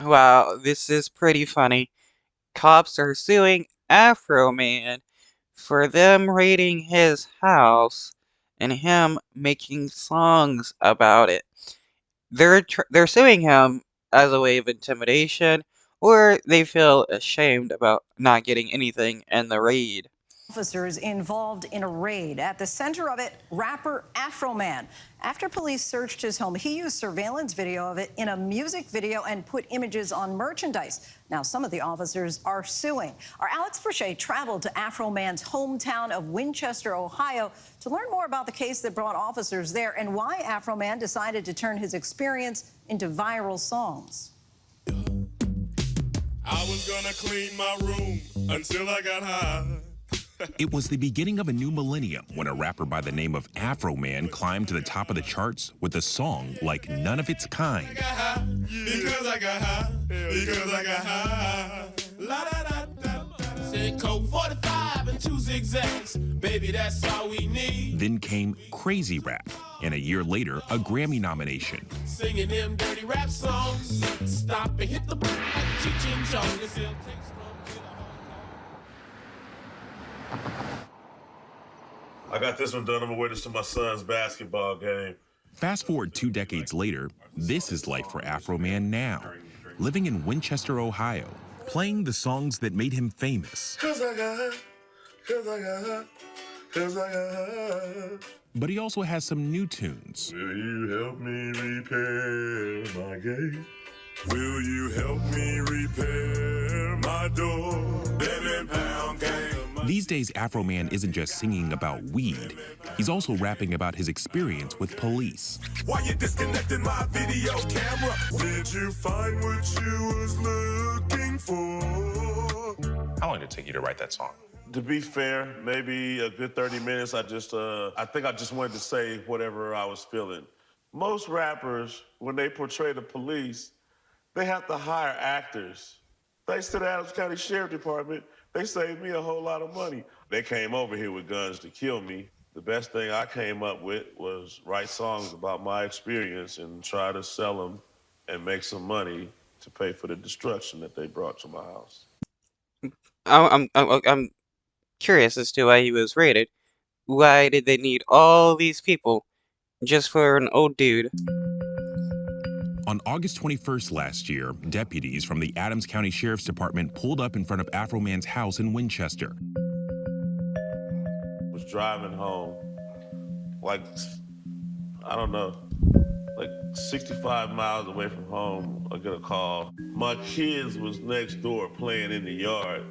Wow, this is pretty funny. Cops are suing Afroman for them raiding his house and him making songs about it. They're suing him as a way of intimidation, or they feel ashamed about not getting anything in the raid. Officers involved in a raid. At the center of it, rapper Afroman. After police searched his home, he used surveillance video of it in a music video and put images on merchandise. Now, some of the officers are suing. Our Alex Verche traveled to Afroman's hometown of Winchester, Ohio, to learn more about the case that brought officers there and why Afroman decided to turn his experience into viral songs. I was gonna clean my room until I got high. It was the beginning of a new millennium when a rapper by the name of Afroman climbed to the top of the charts with a song like none of its kind. Because I got high, because I got high. La da da da. Said Coke 45 and 2 zigzags. Baby, that's all we need. Then came Crazy Rap, and a year later, a Grammy nomination. Singing them dirty rap songs. Stop and hit the like Cheech and Chong. I got this one done. I'm gonna wear this to my son's basketball game. Fast forward 2 decades later, this is life for Afroman now, living in Winchester, Ohio, playing the songs that made him famous. Cause I got, cause I got, cause I got. But he also has some new tunes. Will you help me repair my gate? Will you help me repair my door? Baby, pound game. These days, Afroman isn't just singing about weed. He's also rapping about his experience with police. Why you disconnecting my video camera? Did you find what you was looking for? How long did it take you to write that song? To be fair, maybe a good 30 minutes. I think I just wanted to say whatever I was feeling. Most rappers, when they portray the police, they have to hire actors. Thanks to the Adams County Sheriff Department, they saved me a whole lot of money. They came over here with guns to kill me. The best thing I came up with was write songs about my experience and try to sell them and make some money to pay for the destruction that they brought to my house. I'm curious as to why he was raided. Why did they need all these people just for an old dude? On August 21st last year, deputies from the Adams County Sheriff's Department pulled up in front of Afroman's house in Winchester. Was driving home, like, I don't know, like 65 miles away from home, I get a call. My kids was next door playing in the yard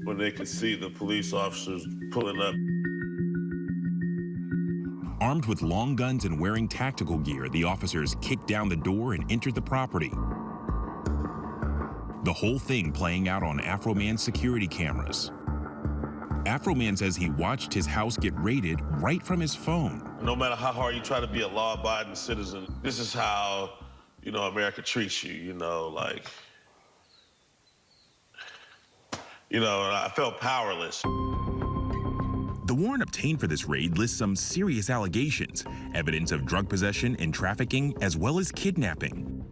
when they could see the police officers pulling up. Armed with long guns and wearing tactical gear, the officers kicked down the door and entered the property. The whole thing playing out on Afroman's security cameras. Afroman says he watched his house get raided right from his phone. No matter how hard you try to be a law-abiding citizen, this is how, America treats you, like, I felt powerless. The warrant obtained for this raid lists some serious allegations, evidence of drug possession and trafficking, as well as kidnapping.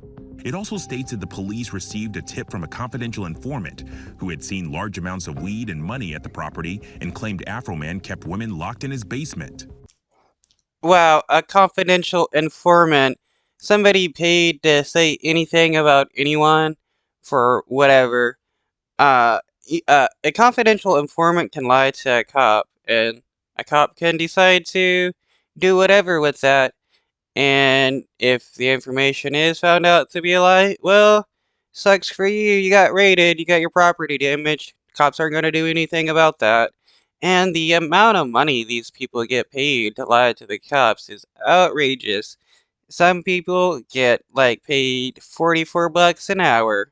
It also states that the police received a tip from a confidential informant who had seen large amounts of weed and money at the property and claimed Afroman kept women locked in his basement. Wow, a confidential informant. Somebody paid to say anything about anyone for whatever. A confidential informant can lie to a cop, and a cop can decide to do whatever with that. And if the information is found out to be a lie, well, sucks for you. You got raided, you got your property damaged. Cops aren't going to do anything about that. And the amount of money these people get paid to lie to the cops is outrageous. Some people get paid 44 bucks an hour.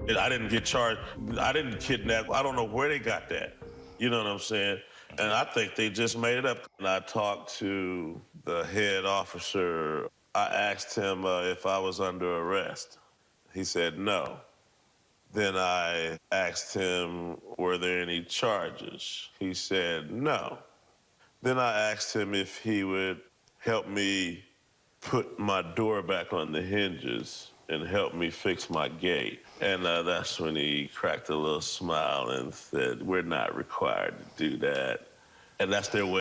I didn't get charged. I didn't kidnap. I don't know where they got that. You know what I'm saying? And I think they just made it up. And I talked to the head officer. I asked him if I was under arrest. He said no. Then I asked him, were there any charges? He said no. Then I asked him if he would help me put my door back on the hinges. and help me fix my gate. And that's when he cracked a little smile and said, "We're not required to do that." And that's their way.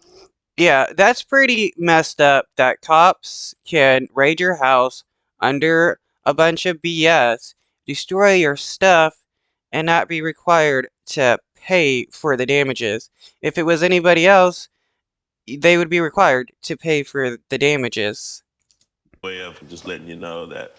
Yeah, that's pretty messed up that cops can raid your house under a bunch of BS, destroy your stuff, and not be required to pay for the damages. If it was anybody else, they would be required to pay for the damages. Way of just letting you know that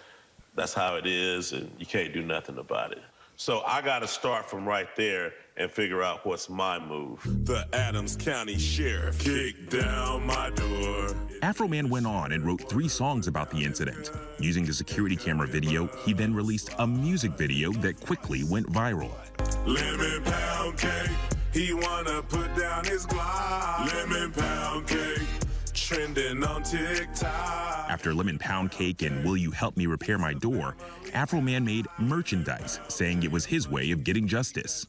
that's how it is and you can't do nothing about it. So I got to start from right there and figure out what's my move. The Adams County Sheriff kicked down my door. Afroman went on and wrote 3 songs about the incident. Using the security camera video, he then released a music video that quickly went viral. Lemon pound cake, he wanna put down his Glock. Lemon pound cake, trending on TikTok. After Lemon Pound Cake and Will You Help Me Repair My Door, Afroman made merchandise, saying it was his way of getting justice.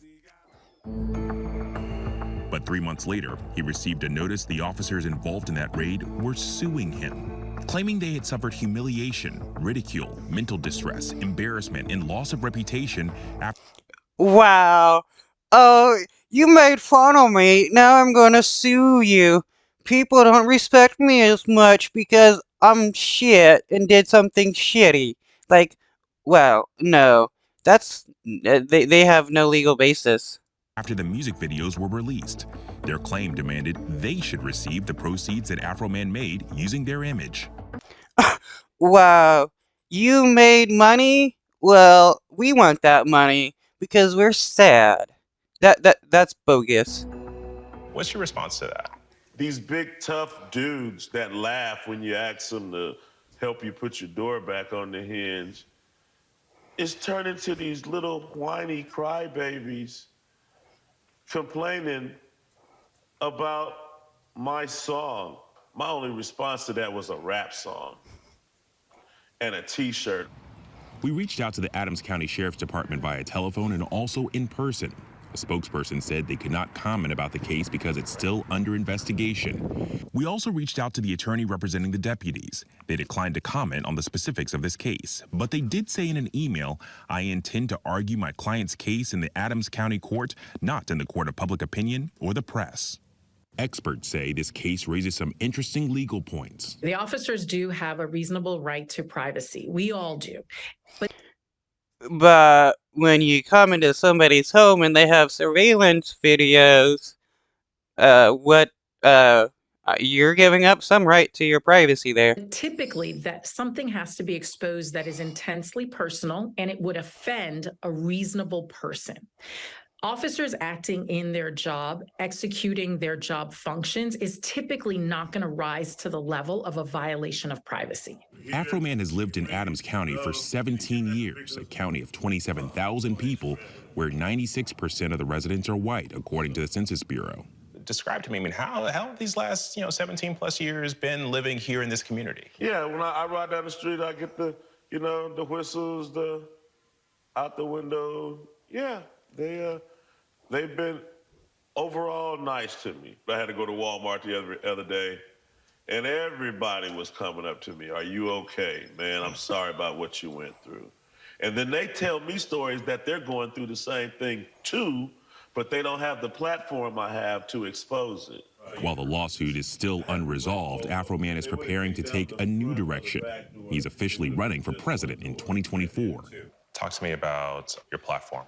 But 3 months later, he received a notice the officers involved in that raid were suing him, claiming they had suffered humiliation, ridicule, mental distress, embarrassment, and loss of reputation after. Wow. Oh, you made fun of me. Now I'm gonna sue you. People don't respect me as much because I'm shit and did something shitty. Like, well, no. They have no legal basis. After the music videos were released. Their claim demanded they should receive the proceeds that Afroman made using their image. Wow. You made money? Well, we want that money because we're sad. That's bogus. What's your response to that? These big, tough dudes that laugh when you ask them to help you put your door back on the hinge, it's turned into these little whiny crybabies complaining about my song. My only response to that was a rap song and a t-shirt. We reached out to the Adams County Sheriff's Department via telephone and also in person. A spokesperson said they could not comment about the case because it's still under investigation. We also reached out to the attorney representing the deputies. They declined to comment on the specifics of this case, but they did say in an email, "I intend to argue my client's case in the Adams County Court, not in the court of public opinion or the press." Experts say this case raises some interesting legal points. The officers do have a reasonable right to privacy. We all do. But when you come into somebody's home and they have surveillance videos, you're giving up some right to your privacy there. Typically, that something has to be exposed that is intensely personal and it would offend a reasonable person. Officers acting in their job, executing their job functions is typically not going to rise to the level of a violation of privacy. Afroman has lived in Adams County for 17 years, a county of 27,000 people where 96% of the residents are white, according to the Census Bureau. Describe to me, how have these last 17 plus years been living here in this community? Yeah, when I ride down the street, I get the whistles, the out the window. Yeah, they've been overall nice to me. I had to go to Walmart the other day, and everybody was coming up to me. "Are you okay, man? I'm sorry about what you went through." And then they tell me stories that they're going through the same thing too, but they don't have the platform I have to expose it. While the lawsuit is still unresolved, Afroman is preparing to take a new direction. He's officially running for president in 2024. Talk to me about your platform.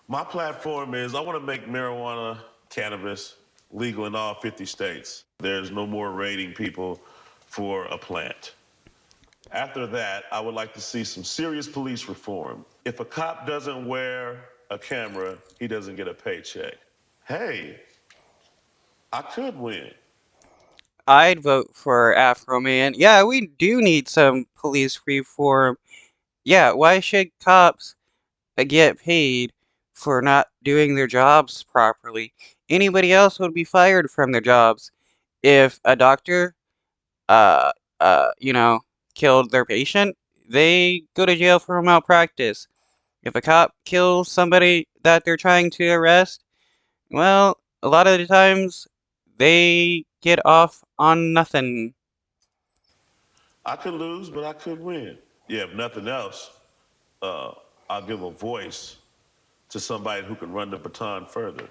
My platform is I want to make marijuana, cannabis, legal in all 50 states. There's no more raiding people for a plant. After that, I would like to see some serious police reform. If a cop doesn't wear a camera, he doesn't get a paycheck. Hey, I could win. I'd vote for Afroman. Yeah, we do need some police reform. Yeah, why should cops get paid for not doing their jobs properly? Anybody else would be fired from their jobs. If a doctor, uh, killed their patient, they go to jail for malpractice. If a cop kills somebody that they're trying to arrest, well, a lot of the times they get off on nothing. I could lose, but I could win. Yeah, if nothing else, I'll give a voice to somebody who can run the baton further.